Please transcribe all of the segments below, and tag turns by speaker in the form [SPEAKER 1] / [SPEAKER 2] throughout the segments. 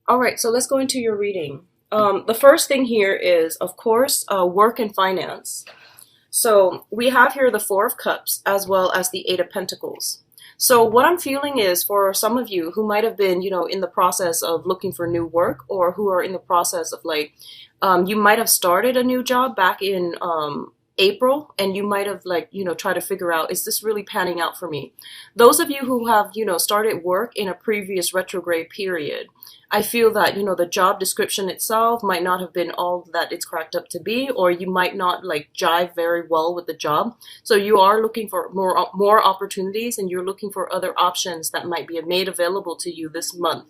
[SPEAKER 1] All right, so let's go into your reading. The first thing here is, of course, work and finance. So we have here the Four of Cups as well as the Eight of Pentacles. So what I'm feeling is for some of you who might have been, in the process of looking for new work, or who are in the process of you might have started a new job back in April, and you might have try to figure out, is this really panning out for me? Those of you who have, started work in a previous retrograde period, I feel that, the job description itself might not have been all that it's cracked up to be, or you might not jive very well with the job. So you are looking for more opportunities, and you're looking for other options that might be made available to you this month.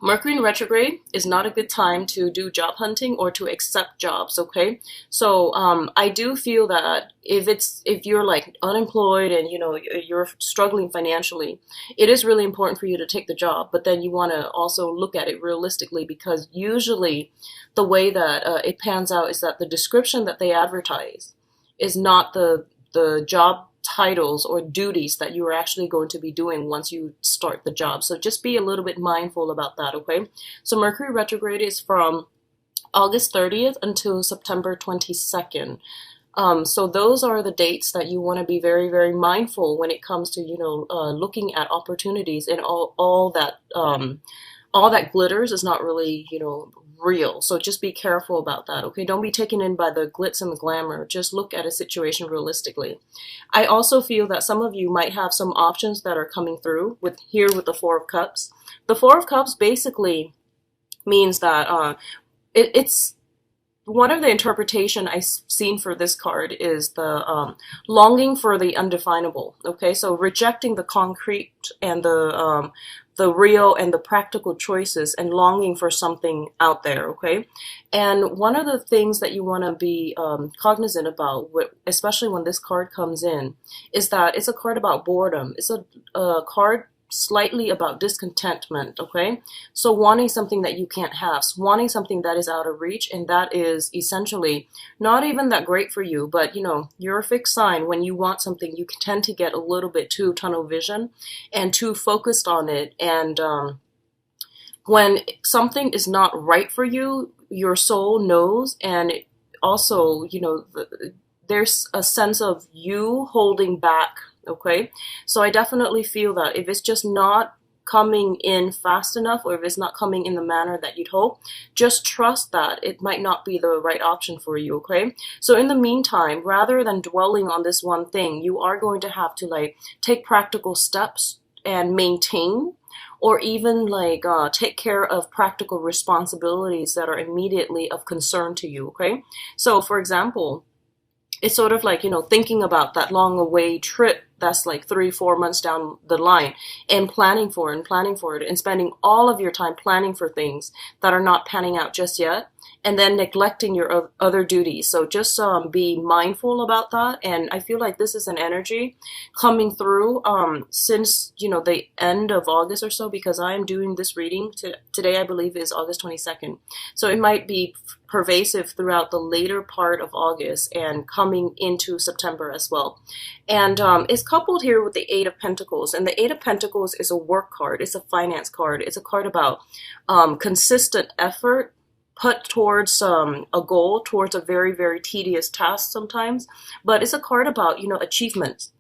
[SPEAKER 1] Mercury in retrograde is not a good time to do job hunting or to accept jobs, okay? So I do feel that if you're unemployed and you're struggling financially, it is really important for you to take the job, but then you want to also look at it realistically, because usually the way that it pans out is that the description that they advertise is not the job titles or duties that you are actually going to be doing once you start the job. So just be a little bit mindful about that, okay? So Mercury retrograde is from August 30th until September 22nd. So those are the dates that you want to be very, very mindful when it comes to, looking at opportunities, and all that glitters is not really, real. So just be careful about that, okay? Don't be taken in by the glitz and the glamour. Just look at a situation realistically. I also feel that some of you might have some options that are coming through with the Four of Cups. The Four of Cups basically means that it's one of the interpretation I've seen for this card is the longing for the undefinable. Okay, so rejecting the concrete and the real and the practical choices, and longing for something out there. Okay, and one of the things that you want to be cognizant about, especially when this card comes in, is that it's a card about boredom. It's a card slightly about discontentment, okay? So wanting something that you can't have, wanting something that is out of reach, and that is essentially not even that great for you, but you're a fixed sign. When you want something, you tend to get a little bit too tunnel vision and too focused on it, and when something is not right for you, your soul knows, and also, there's a sense of you holding back. Okay, so I definitely feel that if it's just not coming in fast enough, or if it's not coming in the manner that you'd hope, just trust that it might not be the right option for you, okay? So in the meantime, rather than dwelling on this one thing, you are going to have to take practical steps and maintain, or even take care of practical responsibilities that are immediately of concern to you, okay? So for example, it's sort of thinking about that long away trip that's 3-4 months down the line, and planning for it, and spending all of your time planning for things that are not panning out just yet, and then neglecting your other duties. So just be mindful about that. And I feel like this is an energy coming through since the end of August or so, because I am doing this reading today, I believe is August 22nd. So it might be pervasive throughout the later part of August and coming into September as well. And it's coupled here with the Eight of Pentacles. And the Eight of Pentacles is a work card. It's a finance card. It's a card about consistent effort put towards a goal, towards a very, very tedious task sometimes. But it's a card about, achievements.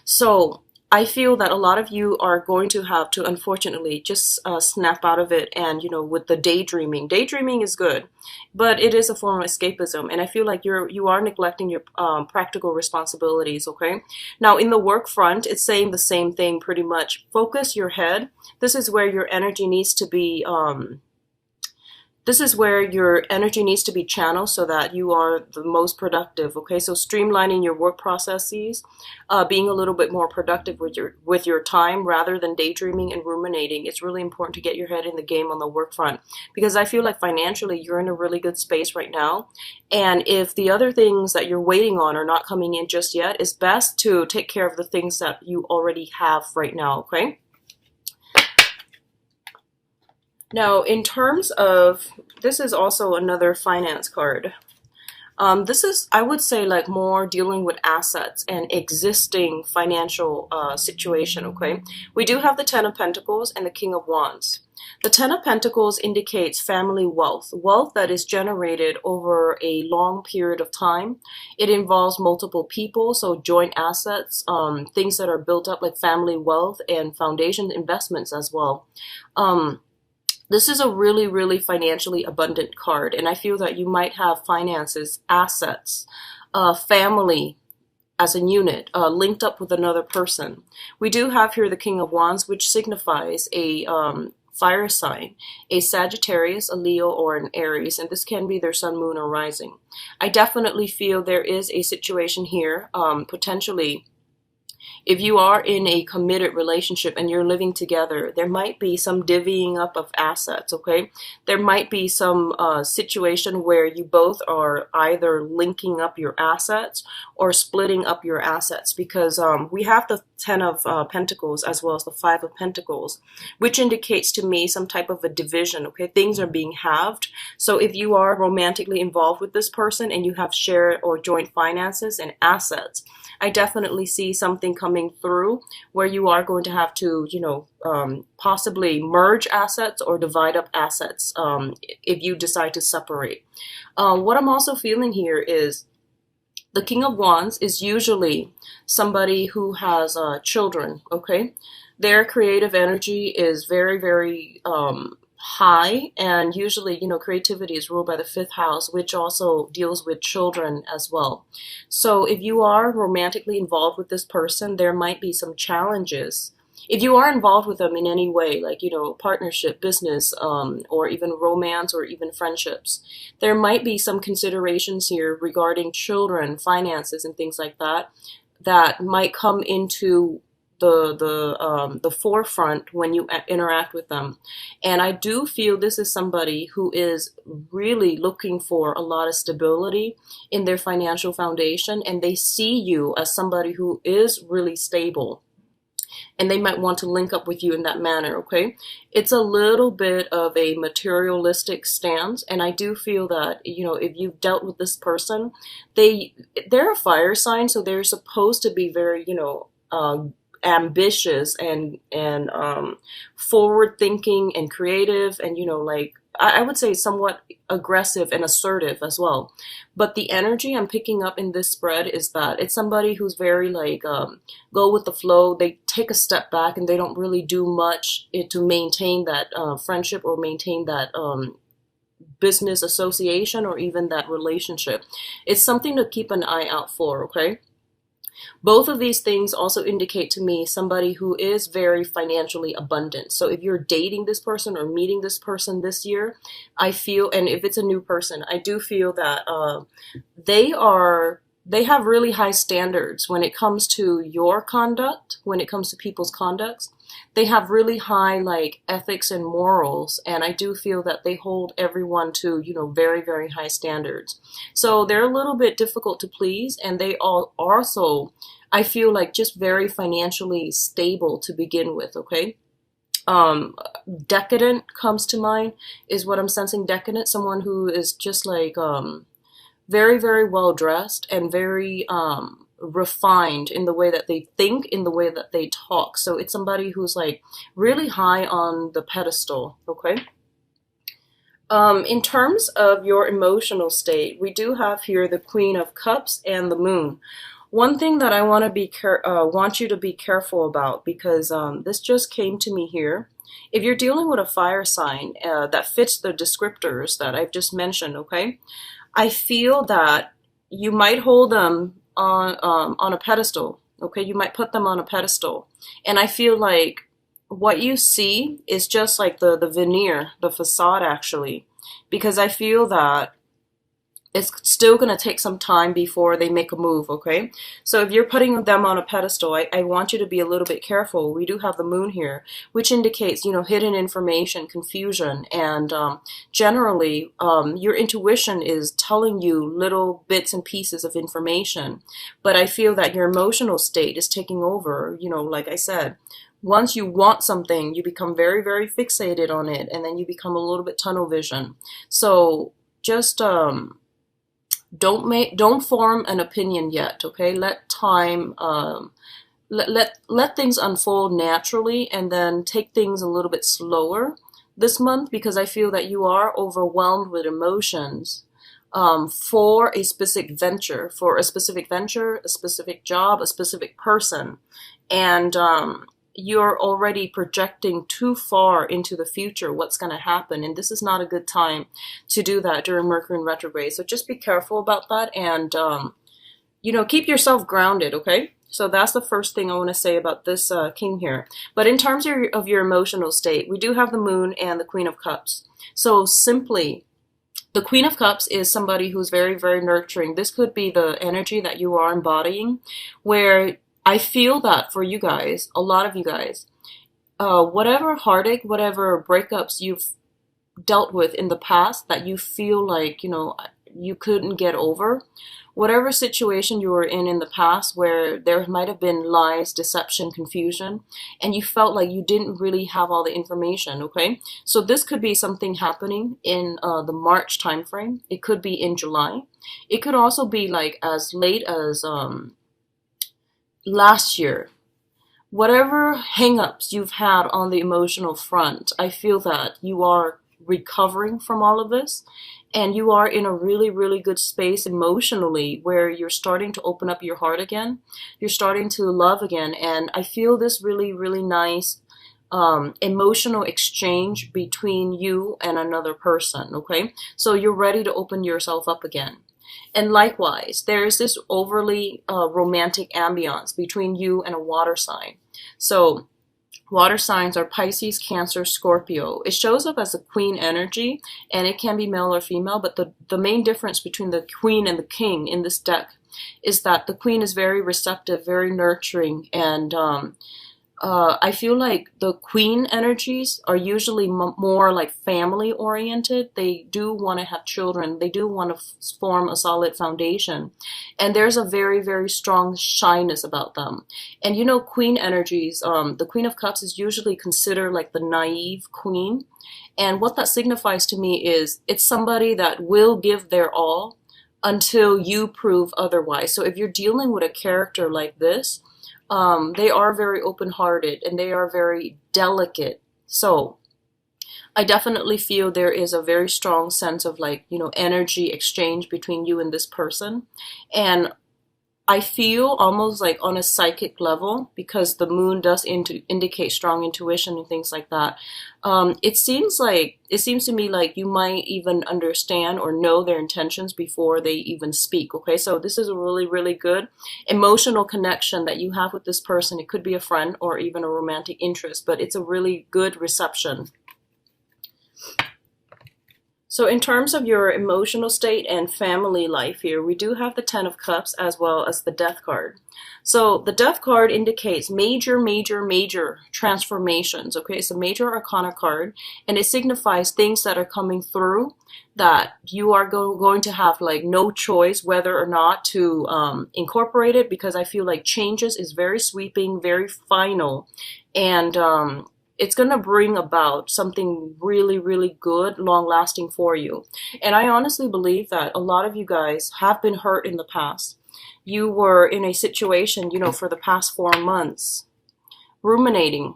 [SPEAKER 1] So I feel that a lot of you are going to have to, unfortunately, just snap out of it. And, with the daydreaming. Daydreaming is good, but it is a form of escapism. And I feel like you are neglecting your practical responsibilities, okay? Now, in the work front, it's saying the same thing pretty much. Focus your head. This is where your energy needs to be channeled so that you are the most productive, okay? So streamlining your work processes, being a little bit more productive with your time rather than daydreaming and ruminating. It's really important to get your head in the game on the work front, because I feel like financially you're in a really good space right now. And if the other things that you're waiting on are not coming in just yet, it's best to take care of the things that you already have right now, okay? Now, in terms of, this is also another finance card. This is, I would say, like more dealing with assets and existing financial situation, okay? We do have the Ten of Pentacles and the King of Wands. The Ten of Pentacles indicates family wealth, wealth that is generated over a long period of time. It involves multiple people, so joint assets, things that are built up like family wealth and foundation investments as well. This is a really, really financially abundant card, and I feel that you might have finances, assets, family as a unit, linked up with another person. We do have here the King of Wands, which signifies a fire sign, a Sagittarius, a Leo, or an Aries, and this can be their sun, moon, or rising. I definitely feel there is a situation here, potentially, if you are in a committed relationship and you're living together, there might be some divvying up of assets, okay? There might be some situation where you both are either linking up your assets or splitting up your assets, because we have the Ten of Pentacles as well as the Five of Pentacles, which indicates to me some type of a division, okay? Things are being halved. So if you are romantically involved with this person and you have shared or joint finances and assets, I definitely see something coming through where you are going to have to, possibly merge assets or divide up assets if you decide to separate. What I'm also feeling here is the King of Wands is usually somebody who has children, okay? Their creative energy is very, very high, and usually, creativity is ruled by the fifth house, which also deals with children as well. So if you are romantically involved with this person, there might be some challenges. If you are involved with them in any way, like, partnership, business, or even romance, or even friendships, there might be some considerations here regarding children, finances, and things like that, that might come into the forefront when you interact with them. And I do feel this is somebody who is really looking for a lot of stability in their financial foundation, and they see you as somebody who is really stable, and they might want to link up with you in that manner, okay? It's a little bit of a materialistic stance, and I do feel that, if you've dealt with this person, they're a fire sign, so they're supposed to be very, ambitious and forward thinking and creative, and I would say somewhat aggressive and assertive as well. But the energy I'm picking up in this spread is that it's somebody who's very go with the flow. They take a step back and they don't really do much to maintain that friendship or maintain that business association or even that relationship. It's something to keep an eye out for, okay? Both of these things also indicate to me somebody who is very financially abundant. So if you're dating this person or meeting this person this year, I feel, and if it's a new person, I do feel that they have really high standards when it comes to your conduct, when it comes to people's conducts. They have really high ethics and morals, and I do feel that they hold everyone to, very, very high standards. So they're a little bit difficult to please, and they all also, I feel just very financially stable to begin with, okay? Decadent comes to mind is what I'm sensing. Decadent, someone who is just very, very well dressed and very refined in the way that they think, in the way that they talk. So it's somebody who's really high on the pedestal, okay? In terms of your emotional state, we do have here the Queen of Cups and the Moon. One thing that I want you to be careful about, because this just came to me here. If you're dealing with a fire sign that fits the descriptors that I've just mentioned, okay, I feel that you might hold them on a pedestal, okay? You might put them on a pedestal, and I feel what you see is just the veneer, the facade, actually, because I feel that it's still going to take some time before they make a move, okay? So if you're putting them on a pedestal, I want you to be a little bit careful. We do have the Moon here, which indicates, hidden information, confusion, and generally, your intuition is telling you little bits and pieces of information. But I feel that your emotional state is taking over, like I said. Once you want something, you become very, very fixated on it, and then you become a little bit tunnel vision. So just Don't form an opinion yet, okay? Let time let things unfold naturally, and then take things a little bit slower this month, because I feel that you are overwhelmed with emotions for a specific venture, a specific job, a specific person, and you're already projecting too far into the future what's going to happen, and this is not a good time to do that during Mercury in retrograde. So just be careful about that, and keep yourself grounded, okay? So that's the first thing I want to say about this king here. But in terms of your emotional state, we do have the moon and the Queen of Cups. So simply, the Queen of Cups is somebody who's very, very nurturing. This could be the energy that you are embodying, where I feel that for you guys, a lot of you guys, whatever heartache, whatever breakups you've dealt with in the past that you feel like, you couldn't get over, whatever situation you were in the past where there might have been lies, deception, confusion, and you felt like you didn't really have all the information, okay? So this could be something happening in the March timeframe. It could be in July. It could also be like as late as last year. Whatever hangups you've had on the emotional front, I feel that you are recovering from all of this, and you are in a really, really good space emotionally where you're starting to open up your heart again. You're starting to love again, and I feel this really, really nice emotional exchange between you and another person, okay? So you're ready to open yourself up again. And likewise, there is this overly romantic ambiance between you and a water sign. So water signs are Pisces, Cancer, Scorpio. It shows up as a queen energy, and it can be male or female, but the main difference between the queen and the king in this deck is that the queen is very receptive, very nurturing, and I feel like the queen energies are usually more like family oriented. They do want to have children. They do want to form a solid foundation. And there's a very, very strong shyness about them. And queen energies, the Queen of Cups is usually considered like the naive queen. And what that signifies to me is it's somebody that will give their all until you prove otherwise. So if you're dealing with a character like this, they are very open-hearted and they are very delicate. So I definitely feel there is a very strong sense of energy exchange between you and this person. And I feel almost like on a psychic level, because the moon does indicate strong intuition and things like that. It seems to me like you might even understand or know their intentions before they even speak. Okay, so this is a really, really good emotional connection that you have with this person. It could be a friend or even a romantic interest, but it's a really good reception. So in terms of your emotional state and family life here, we do have the Ten of Cups as well as the Death card. So the Death card indicates major, major, major transformations. Okay, it's a major arcana card, and it signifies things that are coming through that you are going to have no choice whether or not to incorporate it, because I feel like changes is very sweeping, very final, and it's going to bring about something really, really good, long-lasting for you. And I honestly believe that a lot of you guys have been hurt in the past. You were in a situation, for the past 4 months, ruminating,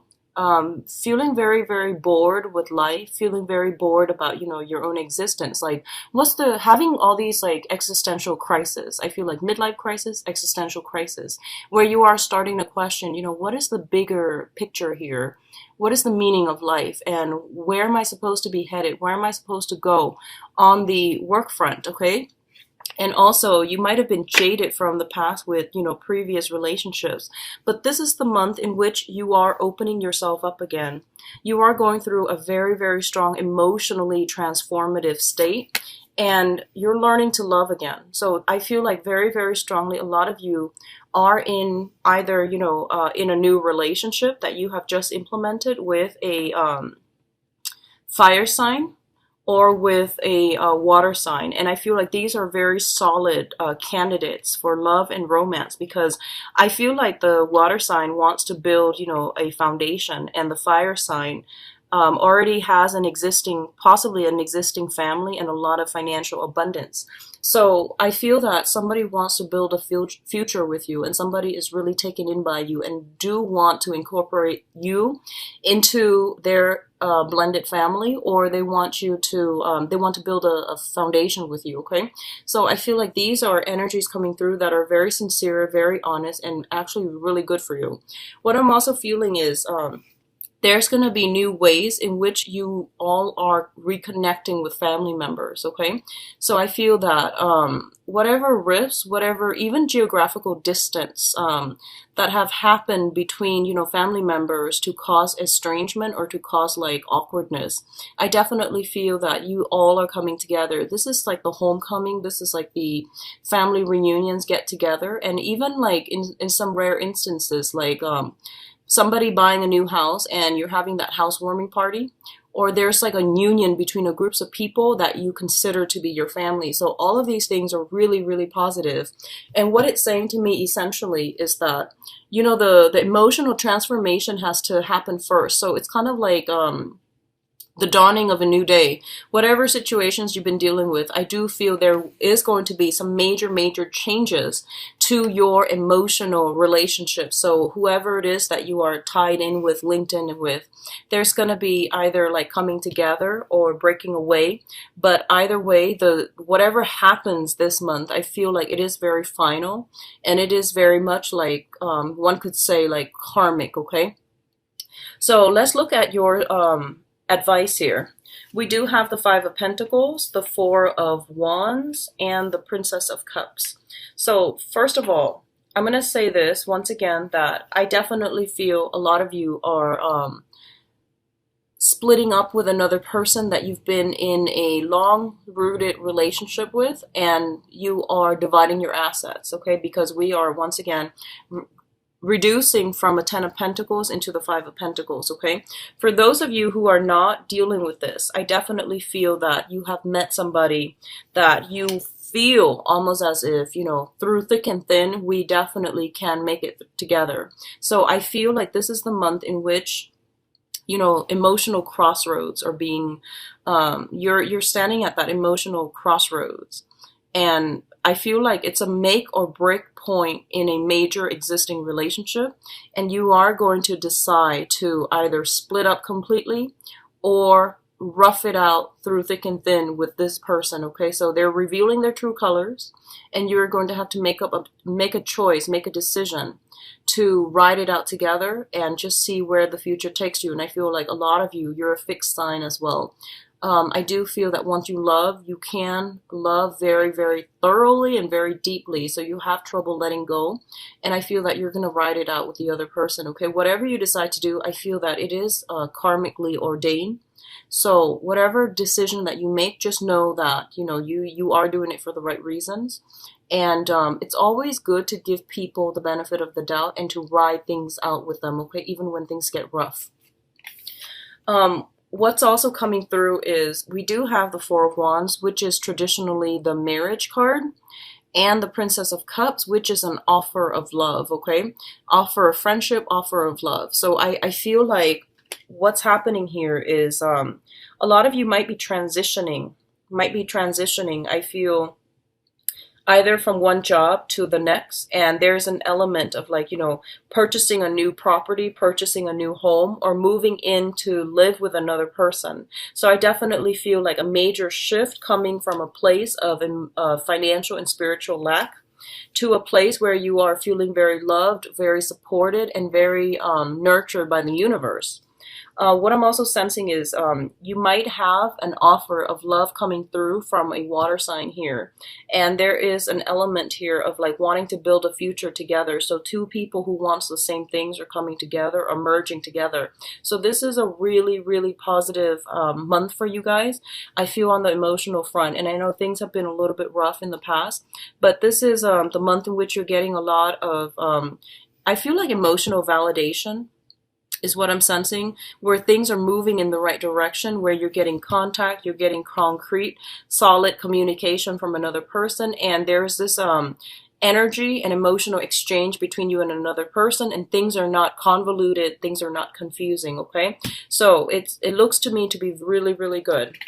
[SPEAKER 1] feeling very, very bored with life, feeling very bored about, your own existence. Having all these existential crises. I feel like midlife crisis, existential crisis, where you are starting to question, what is the bigger picture here? What is the meaning of life? And where am I supposed to be headed? Where am I supposed to go on the work front? Okay. And also, you might have been jaded from the past with, previous relationships. But this is the month in which you are opening yourself up again. You are going through a very, very strong, emotionally transformative state. And you're learning to love again. So I feel like very, very strongly a lot of you are in either, in a new relationship that you have just implemented with a fire sign, or with a water sign. And I feel like these are very solid candidates for love and romance, because I feel like the water sign wants to build, a foundation, and the fire sign already has an existing, possibly an existing family and a lot of financial abundance. So I feel that somebody wants to build a future with you, and somebody is really taken in by you and do want to incorporate you into their blended family, or they want you to they want to build a foundation with you. Okay, so I feel like these are energies coming through that are very sincere, very honest, and actually really good for you. What I'm also feeling is there's going to be new ways in which you all are reconnecting with family members. Okay, so I feel that whatever rifts, whatever even geographical distance that have happened between, you know, family members to cause estrangement or to cause like awkwardness, I definitely feel that you all are coming together. This is like the homecoming, this is like the family reunions get together. And even like in some rare instances, like somebody buying a new house and you're having that housewarming party, or there's like a union between a groups of people that you consider to be your family. So all of these things are really, really positive. And what it's saying to me essentially is that, you know, the emotional transformation has to happen first. So it's kind of like the dawning of a new day. Whatever situations you've been dealing with, I do feel there is going to be some major, major changes to your emotional relationship. So whoever it is that you are tied in with, linked in with, there's going to be either like coming together or breaking away. But either way, the whatever happens this month, I feel like it is very final, and it is very much like one could say like karmic. Okay, so let's look at your advice here. We do have the Five of Pentacles, the Four of Wands, and the Princess of Cups. So first of all, I'm going to say this once again, that I definitely feel a lot of you are splitting up with another person that you've been in a long-rooted relationship with, and you are dividing your assets, okay? Because we are, once again, reducing from a Ten of Pentacles into the Five of Pentacles, okay? For those of you who are not dealing with this, I definitely feel that you have met somebody that you feel almost as if, you know, through thick and thin, we definitely can make it together. So I feel like this is the month in which, you know, emotional crossroads are being, you're standing at that emotional crossroads. And I feel like it's a make or break point in a major existing relationship, and you are going to decide to either split up completely or rough it out through thick and thin with this person. Okay, so they're revealing their true colors, and you're going to have to make a choice, make a decision to ride it out together and just see where the future takes you. And I feel like a lot of you, you're a fixed sign as well. I do feel that once you love, you can love very, very thoroughly and very deeply. So you have trouble letting go. And I feel that you're going to ride it out with the other person. Okay, whatever you decide to do, I feel that it is karmically ordained. So whatever decision that you make, just know that, you know, you are doing it for the right reasons. And it's always good to give people the benefit of the doubt and to ride things out with them, okay, even when things get rough. What's also coming through is we do have the Four of Wands, which is traditionally the marriage card, and the Princess of Cups, which is an offer of love, okay? Offer of friendship, offer of love. So I feel like what's happening here is a lot of you might be transitioning, I feel, either from one job to the next, and there's an element of like, you know, purchasing a new property, purchasing a new home, or moving in to live with another person. So I definitely feel like a major shift coming from a place of financial and spiritual lack to a place where you are feeling very loved, very supported, and very nurtured by the universe. What I'm also sensing is you might have an offer of love coming through from a water sign here. And there is an element here of like wanting to build a future together. So two people who want the same things are coming together, are merging together. So this is a really, really positive month for you guys. I feel on the emotional front. And I know things have been a little bit rough in the past. But this is the month in which you're getting a lot of, I feel like emotional validation is what I'm sensing, where things are moving in the right direction, where you're getting contact, you're getting concrete, solid communication from another person. And there's this energy and emotional exchange between you and another person, and things are not convoluted, things are not confusing, okay? So it looks to me to be really, really good.